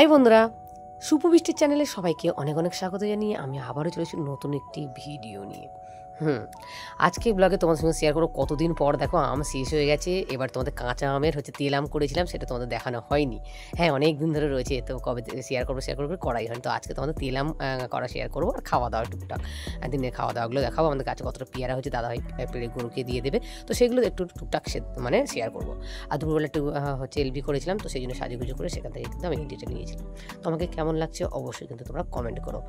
High বন্ধুরা, সুপবৃষ্টির চ্যানেলে সবাইকে অনেক অনেক স্বাগত জানিয়ে আমি আবারও চলেছি নতুন একটি ভিডিও নিয়ে। আজকে ব্লগে তোমাদের সঙ্গে শেয়ার করো কতদিন পর দেখো আম শেষ হয়ে গেছে। এবার তোমাদের কাঁচা আমের তেল আম করেছিলাম, সেটা তোমাদের দেখানো হয়নি। হ্যাঁ, অনেক দিন ধরে রয়েছে, তো কবে শেয়ার করবো করাই হয়নি। তো আজকে তোমাদের তেল আম করা শেয়ার করবো, আর খাওয়া দাওয়া টুকটাক দিনের খাওয়া দাওয়াগুলো দেখাবো। আমাদের কাছে কতটা পেয়ারা হয়েছে দাদা ভাই পেড়ে গরুকে দিয়ে দেবে, তো সেগুলো একটু টুকটাক শেয়ার করবো। আর দুপুরবেলা একটু এলবি করেছিলাম, তো সেই জন্য সাজুগুজু করে সেখান থেকে কিন্তু আমি ডিটেল নিয়েছিলাম। তো আমাকে কেমন লাগছে অবশ্যই কিন্তু তোমরা কমেন্ট করো।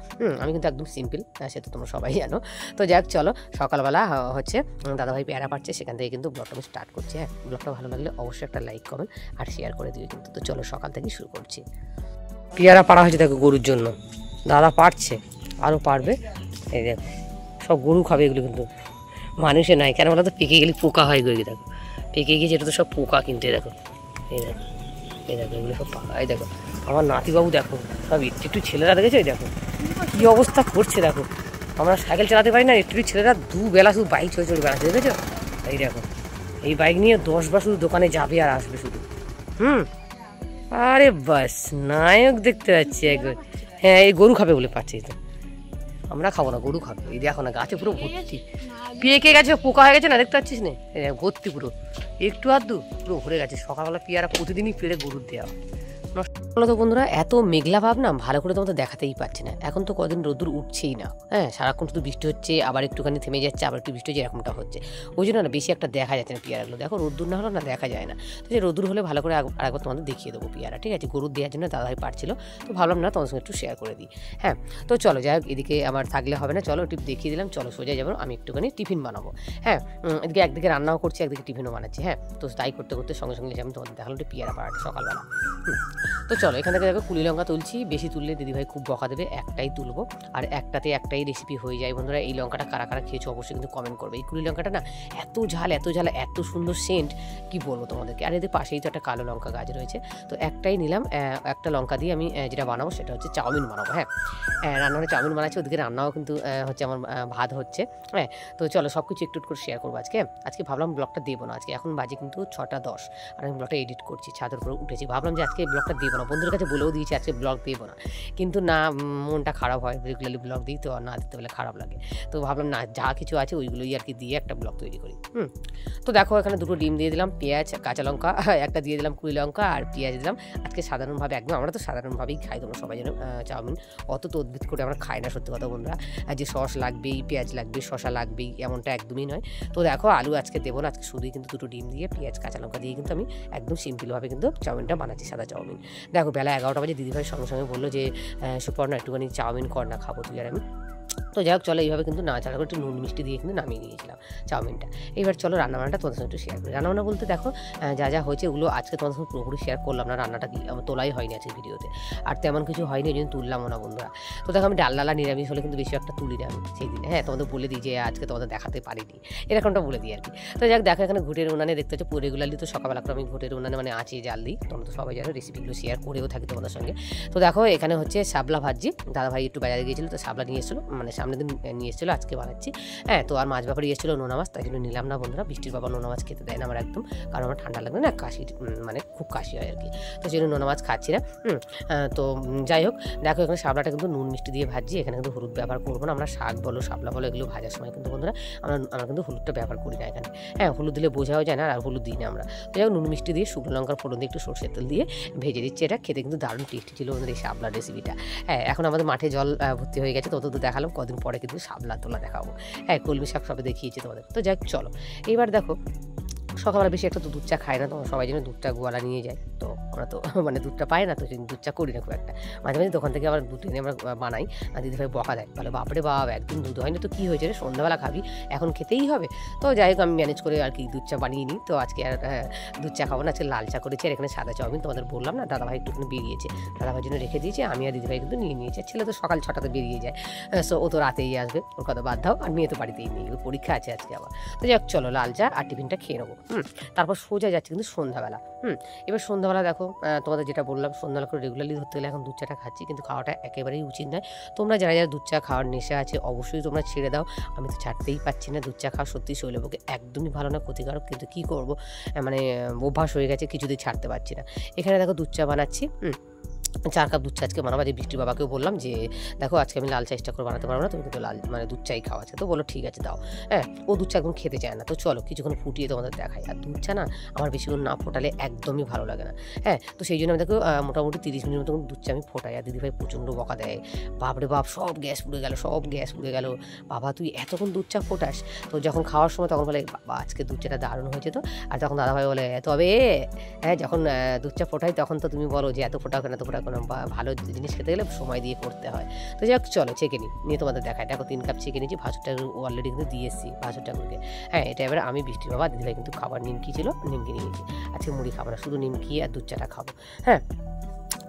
আমি কিন্তু একদম সিম্পল, সে তো তোমরা সবাই জানো। তো যাক, চলো সকালবেলা দাদাভাই পেয়ারা পাচ্ছে, সেখান থেকে কিন্তু ব্লগটা আমি স্টার্ট করছি। হ্যাঁ, ব্লগটা ভালো লাগলে অবশ্যই একটা লাইক কমেন্ট আর শেয়ার করে দিও কিন্তু। তো চলো সকাল থেকে শুরু করছি। পেয়ারা পাড়া হয়েছে দেখো গরুর জন্য, দাদা পারছে, আরও পারবে। এই দেখো সব গরু খাবে এগুলো, কিন্তু মানুষে নাই। কেন বলো তো, পেকে গেলে পোকা হয় গিয়ে, দেখো পেকে গিয়েছে, এটা তো সব পোকা কিনতে। দেখো এই দেখো এগুলো সব পাকা। এই দেখো আমার নাতিবাবু দেখো, সব একটু ছেলেরা দেখেছো, এই দেখো কী অবস্থা করছে। দেখো আমরা সাইকেল চালাতে পারি না, একটু ছেলেরা দুবেলা শুধু বাইক চড়ে চড়ে বেড়াচ্ছে, দেখেছো? এই দেখো এই বাইক নিয়ে 10 বার শুধু দোকানে যাবে আর আসবে শুধু। আরে বাস নায়ক দেখতে পাচ্ছি একবার। হ্যাঁ, এই গরু খাবে বলে পাচ্ছি তো, আমরা খাবো না, গরু খাবে। এই দেখো না, গাছে পুরো ভর্তি পেকে গেছে, পোকা হয়ে গেছে না, দেখতে পাচ্ছিস না? ভর্তি পুরো, একটু আধটু পুরো ভরে গেছে। সকালবেলা পেয়ারা প্রতিদিনই পেড়ে গরুর দেওয়া। তো বন্ধুরা, এত মেঘলা ভাব না, ভালো করে তোমাদের দেখাতেই পাচ্ছি না। এখন তো কদিন রোদ্দুর উঠছেই না। হ্যাঁ, সারাক্ষণ শুধু বৃষ্টি হচ্ছে, আবার একটুখানি থেমে যাচ্ছে, আবার একটু বৃষ্টি হচ্ছে, এরকমটা হচ্ছে। ওই জন্য না বেশি একটা দেখা যাচ্ছে না পেয়ারাগুলো। দেখো রোদ্দুর না হলে না দেখা যায় না। তো যে রোদ্দুর হলে ভালো করে আরেকবার তোমাদের দেখিয়ে দেবো পেয়ারা, ঠিক আছে? গরুর দেওয়ার জন্য দাদাভাই পারছিল, তো ভাবলাম না তোমার সঙ্গে একটু শেয়ার করে দিই। হ্যাঁ, তো চলো যাই হোক, এদিকে আমার থাকলে হবে না, চলো একটু দেখিয়ে দিলাম। চলো সোজা যাবো, আমি একটুখানি টিফিন বানাবো। হ্যাঁ, এদিকে একদিকে রান্নাও করছি, একদিকে টিফিনও বানাচ্ছি। হ্যাঁ, তো তাই করতে করতে সঙ্গে সঙ্গে আমি তোমাদের দেখালাম একটু পেয়ারা পাড়াটা সকালবেলা। তো চলো এখান থেকে দেখো কুলি লঙ্কা তুলছি। বেশি তুললে দিদিভাই খুব বকা দেবে, একটাই তুলবো, আর একটাই রেসিপি হয়ে যায়। বন্ধুরা, এই লঙ্কাটা কারা কারা খেয়েছো অবশ্যই কিন্তু কমেন্ট করবে। এই কুলি লঙ্কাটা না এত ঝাল এত সুন্দর সেন্ট, কি বলবো তোমাদেরকে। আর এদের পাশেই তো একটা কালো লঙ্কা গাছ রয়েছে, তো একটাই নিলাম। একটা লঙ্কা দিয়ে আমি যেটা বানাবো সেটা হচ্ছে চাউমিন বানাবো। হ্যাঁ, রান্নাঘরে চাউমিন বানাচ্ছি, ওদিকে রান্নাও কিন্তু আমার ভাত হচ্ছে। হ্যাঁ, তো চলো সব কিছু একটু করে শেয়ার করবো আজকে ভাবলাম ব্লগটা দেবো না। আজকে এখন বাজে কিন্তু 6:10, আর আমি ব্লগটা এডিট করছি, ছাদের উপরে উঠেছি। ভাবলাম যে আজকে ব্লগটা দেবো না, বন্ধুদের কাছে বলেও দিয়েছি আজকে ব্লগ দেবো না, কিন্তু না, মনটা খারাপ হয়, রেগুলারলি ব্লগ দিই তো, না দিতে বলে খারাপ লাগে। তো ভাবলাম না, যা কিছু আছে ওইগুলোই আর কি দিয়ে একটা ব্লগ তৈরি করি। তো দেখো এখানে 2টো ডিম দিয়ে দিলাম, পেঁয়াজ কাঁচা লঙ্কা একটা দিয়ে দিলাম, কুড়ি লঙ্কা আর পেঁয়াজ দিলাম। আজকে সাধারণভাবে একদম, আমরা তো সাধারণভাবেই খাই, তোমরা সবাই জানো চাউমিন অত তো উদ্ভিদ করে আমরা খাই না, সত্যি কথা বন্ধুরা। যে সস লাগবেই, পেঁয়াজ লাগবে, শশা লাগবেই, এমনটা একদমই নয়। তো দেখো আলু আজকে দেবো না, আজকে শুধুই কিন্তু 2টো ডিম দিয়ে পেঁয়াজ কাঁচা লঙ্কা দিয়ে কিন্তু আমি একদম সিম্পলভাবে কিন্তু চাউমিনটা বানাচ্ছি, সাদা চাউমিন। দেখো বেলা 11টা বাজে, দিদিভাই সঙ্গে সঙ্গে বললো যে সুপর্ণা একটুখানি চাউমিন কর না, খাবো তুই আর আমি। তো যাই হোক চলো, এইভাবে কিন্তু নাড়াচাড়া করে একটু নুন মিষ্টি দিয়ে কিন্তু নামিয়ে নিয়েছিলাম চাউমিনটা। এবার চলো রান্নাবান্নাটা তোমাদের সঙ্গে একটু শেয়ার করি। রান্নাবান্না বলতে দেখো যা হয়েছে ওগুলো আজকে তোমাদের সঙ্গে পুরোপুরি শেয়ার করলাম না, রান্নাটা কি আমার তোলাই হয়নি আজকে ভিডিওতে, আর তেমন কিছু হয়নি, ওই জন্য তুললামও না বন্ধুরা। তো দেখো আমি ডাল নিরামিষ হলে কিন্তু বেশি একটা তুলি না আমি সেই দিনে। হ্যাঁ, তোমাদের বলে দিই যে আজকে তোমাদের দেখাতে পারিনি, এরকমটা বলে দিই আর কি। তো যাক দেখো এখানে ঘুটের উনানে দেখতে হচ্ছে রেগুলারলি, তো সকালবেলা করে আমি ঘুটের উনানে আঁচে জাল দিই, তোমরা তো সবাই জানো, রেসিপিগুলো শেয়ার করেও থাকি তোমাদের সঙ্গে। তো দেখো এখানে হচ্ছে শাপলা ভাজি, দাদাভাই একটু বাজারে গিয়েছিলো, তো শাপলা নিয়ে এসেছিলো, সামনের দিন নিয়ে এসেছিলো, আজকে বানাচ্ছি। হ্যাঁ, তো আর মাছ ব্যাপারে এসেছিলো নোনা মাছ, তাই জন্য নিলাম না বন্ধুরা। বৃষ্টির বাবা নোনা মাছ খেতে দেয় না আমার একদম, কারণ আমার ঠান্ডা লাগবে না, কাশি খুব কাশি হয় আর কি, তো সেই জন্য নোনা মাছ খাচ্ছি না। তো যাই হোক দেখো এখানে শাপলাটা কিন্তু নুন মিষ্টি দিয়ে ভাজি, এখানে কিন্তু হলুদ ব্যবহার করবো না। আমরা শাক বলো শাপলা বলো এগুলো ভাজার সময় কিন্তু বন্ধুরা আমরা কিন্তু হলুদটা ব্যবহার করি না এখানে। হ্যাঁ, হলুদ দিলে বোঝাও যায় না, আর হলুদ দিই না আমরা। তো যাই হোক নুন মিষ্টি দিয়ে শুকনো লঙ্কার ফোড়ন দিয়ে একটু সরষের তেল দিয়ে ভেজে দিচ্ছি। এটা খেতে কিন্তু দারুণ টেস্টি ছিল বন্ধুরা এই শাপলার রেসিপিটা। হ্যাঁ, এখন আমাদের মাঠে জল ভর্তি হয়ে গেছে, তো দেখালাম কদিন পরে কিন্তু শাপলা তোলা দেখাবো। হ্যাঁ, কলমি শাক সবে দেখিয়েছি তোমাদের। তো যাই চলো এইবার দেখো সকালবেলা বেশি একটা তো দুধ চা খাই না, তো সবাই যেন দুধটা গোয়ালা নিয়ে যায়, তো আমরা তো দুধটা পাই না, তো দুধ চা করি না খুব একটা। মাঝে মাঝে দোকান থেকে আবার দুধ এনে আমরা বানাই, আর দিদিভাই বকা দেয়, বলে বাপরে বাপ একদিন দুধ হয় না তো কী হয়েছে রে, সন্ধ্যাবেলা খাবি, এখন খেতেই হবে। তো যাই হোক আমি ম্যানেজ করে আর কি দুধ চা বানিয়ে নিই। তো আজকে আর দুধ চা খাবো না, আজকে লাল চা করেছি, আর এখানে সাদা চাউমিন তোমাদের বললাম না, দাদাভাই একটুখানি বেরিয়েছে, দাদাভাইয়ের জন্য রেখে দিয়েছি, আমি আর দিদিভাই কিন্তু নিয়ে নিয়েছি। ছেলে তো সকাল 6টাতে বেরিয়ে যায়, সো ও তো রাতেই আসবে, ওর কথা বাদ দাও, আর মেয়ে তো বাড়িতেই নেই, ওর পরীক্ষা আছে আজকে আবার। তো যাই হোক চলো লাল চা আর টিফিনটা খেয়ে নেবো। তারপর সোজা যাচ্ছে কিন্তু সন্ধ্যাবেলা। এবার সন্ধ্যাবেলা দেখো তোমাদের যেটা বললাম, সন্ধ্যাবেলা করে রেগুলারলি ধরতে গেলে এখন দুধ চাটা খাচ্ছি, কিন্তু খাওয়াটা একেবারেই উচিত নয়। তোমরা যারা দুধ চা খাওয়ার নেশা আছে অবশ্যই তোমরা ছেড়ে দাও। আমি তো ছাড়তেই পারছি না, দুধ চা খাওয়া সত্যি শরীরের পক্ষে একদমই ভালো না, ক্ষতিকারক, কিন্তু কী করবো, অভ্যাস হয়ে গেছে, কিছুতেই ছাড়তে পারছি না। এখানে দেখো দুধ চা বানাচ্ছি। 4 কাপ দুধ চা আজকে বানাবো। যে বৃষ্টির বাবাকেও বললাম যে দেখো আজকে আমি লাল চা এক্সট্রা করে বানাতে পারবো না, তুমি কিন্তু লাল মানে দুধ চাই খাওয়া আছে। তো বলো ঠিক আছে দাও। হ্যাঁ, ও দুধ চা একদম খেতে চায় না। তো চলো কিছুক্ষণ ফুটিয়ে তোমাদের দেখাই। আর দুধ চা না আমার বেশিক্ষণ না ফোটালে একদমই ভালো লাগে না। হ্যাঁ, তো সেই জন্য আমি দেখো মোটামুটি 30 মিনিট মতো দুধ চা আমি ফোটাই। আর দিদিভাই প্রচণ্ড বকা দেয়, বাপরে বাপ সব গ্যাস পুড়ে গেল, সব গ্যাস পুড়ে গেল, বাবা তুই এতক্ষণ দুধ চা ফোটাস। তো যখন খাওয়ার সময় তখন বলে বাবা আজকে দুধ চাটা দারুণ হয়েছে। তো আর তখন দাদাভাই বলে তবে হ্যাঁ যখন দুধ চা ফোটাই তখন তো তুমি বলো যে এত ফোটাও কেন, এত ফোটাও কেন, ভালো জিনিস খেতে গেলে সময় দিয়ে করতে হয়। তো যাই হোক চলো চেকে নিয়ে তোমাদের দেখায়। দেখো 3 কাপ চেকে নিয়েছি, ভাসুরটা অলরেডি কিন্তু দিয়ে এসেছি ভাসুর ঠাকুরকে। হ্যাঁ, এটা এবার আমি বৃষ্টির বাবা দিদিভাই কিন্তু খাবার নিমকি ছিল, নিমকি নিয়েছি। আজকে মুড়ি খাবো না, শুধু নিমকি আর দুধ চাটা খাবো। হ্যাঁ,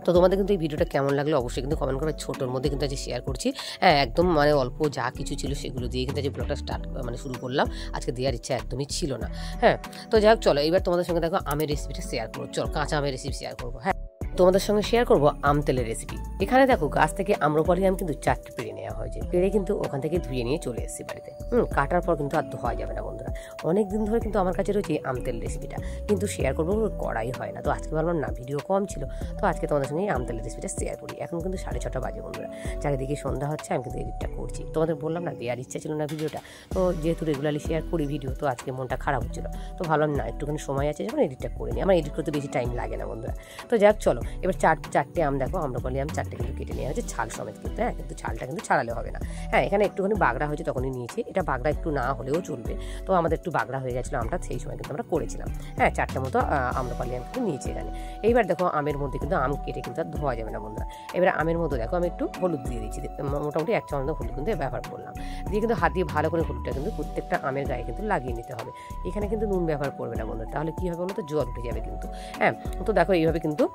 তো তোমাদের কিন্তু এই ভিডিওটা কেমন লাগলো অবশ্যই কিন্তু কমেন্ট করে। ছোটোর মধ্যে কিন্তু আজকে শেয়ার করছি। হ্যাঁ, একদম মানে অল্প যা কিছু ছিল সেগুলো দিয়ে কিন্তু আজকে ব্লগটা মানে শুরু করলাম। আজকে দেওয়ার ইচ্ছা একদমই ছিল না। হ্যাঁ, তো যাই হোক চলো এবার তোমাদের সঙ্গে দেখো আমের রেসিপিটা শেয়ার করবো। চলো কাঁচা আমের রেসিপি শেয়ার করবো। হ্যাঁ, তোমাদের সঙ্গে শেয়ার করবো আম তেলের রেসিপি। এখানে দেখো গাছ থেকে আম্রপালি আম কিন্তু 4টে পেড়ে নেওয়া হয়েছে, পেড়ে কিন্তু ওখান থেকে ধুয়ে নিয়ে চলে এসেছি বাড়িতে। কাটার পর কিন্তু আর ধোয়া যাবে না বন্ধুরা। অনেক দিন ধরে কিন্তু আমার কাছে রয়েছে আম তেল রেসিপিটা, কিন্তু শেয়ার করবো করাই হয় না। তো আজকে ভাবলাম না ভিডিও কম ছিল, তো আজকে তোমাদের সঙ্গে আম তেলের রেসিপিটা শেয়ার করি। এখন কিন্তু 6:30 বাজে বন্ধুরা, চারিদিকে সন্ধ্যা হচ্ছে, আমি কিন্তু এডিটটা করছি। তোমাদের বললাম না দেওয়ার ইচ্ছা ছিল না ভিডিওটা, তো যেহেতু রেগুলারলি শেয়ার করি ভিডিও, তো আজকে মনটা খারাপ হচ্ছিলো, তো ভাবলাম না একটুখানি সময় আছে যখন এডিটটা করে নিই। আমার এডিট করতে বেশি টাইম লাগে না বন্ধুরা। তো যাক চলো এবার 4টে আম দেখো আম্রপালি আম 4টে কিন্তু কেটে নেওয়া হয়েছে ছাল সমেত কিন্তু। হ্যাঁ, কিন্তু ছালটা কিন্তু ছাড়ালে হবে না। হ্যাঁ, এখানে একটুখানি বাগড়া হয়েছে তখনই নিয়েছি, এটা বাগড়া একটু না হলেও চলবে। তো আমাদের একটু বাগড়া হয়ে গেছিলো আমটা, সেই সময় কিন্তু আমরা করেছিলাম। হ্যাঁ, 4টে মতো আম্রপালি আম কিন্তু নিয়েছি এখানে। এইবার দেখো আমের মধ্যে কিন্তু আম কেটে কিন্তু আর ধোয়া যাবে না বন্ধুরা। এবার আমের মধ্যে দেখো আমি একটু হলুদ দিয়ে দিচ্ছি, মোটামুটি 1 চামচ হলুদ কিন্তু ব্যবহার করলাম। দিয়ে কিন্তু হাত দিয়ে ভালো করে হলুদটা কিন্তু প্রত্যেকটা আমের গায়ে কিন্তু লাগিয়ে নিতে হবে। এখানে কিন্তু নুন ব্যবহার করবে না বন্ধুরা, তাহলে কী হবে বলো তো জল উঠে যাবে কিন্তু। হ্যাঁ, তো দেখো এইভাবে কিন্তু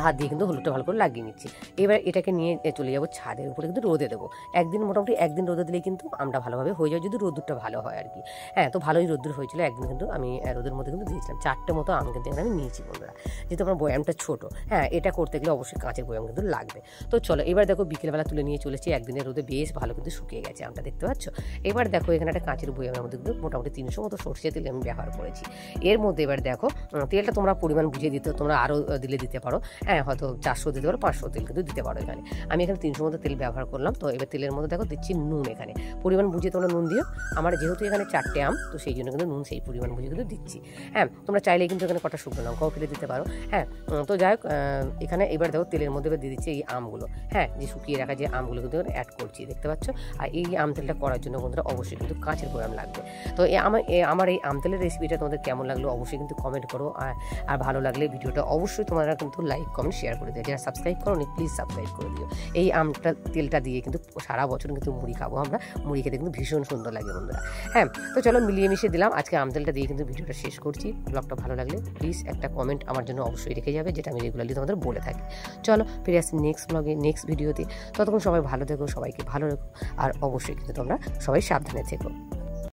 হাত দিয়ে কিন্তু হলুদটা ভালো করে লাগিয়ে নিচ্ছি। এবার এটাকে নিয়ে চলে যাবো ছাদের উপরে, কিন্তু রোদে দেবো একদিন, মোটামুটি 1 দিন রোদে দিলেই কিন্তু আমটা ভালোভাবে হয়ে যায়, যদি রোদ্দুরটা ভালো হয় আর কি। হ্যাঁ, তো ভালোই রোদ্দুর হয়েছিল, একদিন কিন্তু আমি রোদের মধ্যে কিন্তু দিয়েছিলাম। 4টে মতো আম কিন্তু এখানে আমি নিয়েছি বন্ধুরা, যেহেতু আমার বয়ামটা ছোটো। হ্যাঁ, এটা করতে গেলে অবশ্যই কাঁচের বয়াম কিন্তু লাগবে। তো চলো এবার দেখো বিকেলবেলা তুলে নিয়ে চলেছি, একদিনের রোদে বেশ ভালো কিন্তু শুকিয়ে গেছে আমটা, দেখতে পাচ্ছ। এবার দেখো এখানে একটা কাঁচের বয়ামের মধ্যে কিন্তু মোটামুটি 300 মতো সরষে তেল আমি ব্যবহার করেছি। এর মধ্যে এবার দেখো তেলটা তোমরা পরিমাণ বুঝে দিতে, তোমরা আরও দিতে পারো। হ্যাঁ, হয়তো 400 দিতে পারো, 500 তেল কিন্তু দিতে পারো এখানে। আমি এখানে 300 মতো তেল ব্যবহার করলাম। তো এবার তেলের মধ্যে দেখো দিচ্ছি নুন, এখানে পরিমাণ বুঝে তোমরা নুন দিও। আমার যেহেতু এখানে 4টে আম, তো সেই জন্য কিন্তু নুন সেই পরিমাণ বুঝে কিন্তু দিচ্ছি। হ্যাঁ, তোমরা চাইলেই কিন্তু এখানে কটা শুকনো লঙ্কাও ফেলে দিতে পারো। হ্যাঁ, তো যাই হোক এখানে এবার দেখো তেলের মধ্যে দিয়ে দিচ্ছি এই আমগুলো। হ্যাঁ, যে শুকিয়ে রাখা যে আমগুলো কিন্তু অ্যাড করছি, দেখতে পাচ্ছ। আর এই আম তেলটা করার জন্য বন্ধুরা অবশ্যই কিন্তু কাঁচের বয়াম লাগবে। তো আমার এই আম তেলের রেসিপিটা তোমাদের কেমন লাগলো অবশ্যই কিন্তু কমেন্ট করো। আর ভালো লাগলে ভিডিওটা অবশ্যই তোমরা কিন্তু লাইক কমেন্ট শেয়ার করে দিও। যারা সাবস্ক্রাইব করো নি প্লিজ সাবস্ক্রাইব করে দিও। এই আমটা তেলটা দিয়ে কিন্তু সারা বছর কিন্তু মুড়ি খাবো আমরা, মুড়ি খেতে কিন্তু ভীষণ সুন্দর লাগে বন্ধুরা। হ্যাঁ, তো চলো মিলিয়ে মিশিয়ে দিলাম। আজকে আম তেলটা দিয়ে কিন্তু ভিডিওটা শেষ করছি। ব্লগটা ভালো লাগলে প্লিজ একটা কমেন্ট আমার জন্য অবশ্যই রেখে যাবে, যেটা আমি রেগুলারলি তোমাদের বলে থাকি। চলো ফিরে আসছি নেক্সট ব্লগে, নেক্সট ভিডিওতে। ততক্ষণ সবাই ভালো থেকো, সবাইকে ভালো রেখো, আর অবশ্যই কিন্তু তোমরা সবাই সাবধানে থেকো।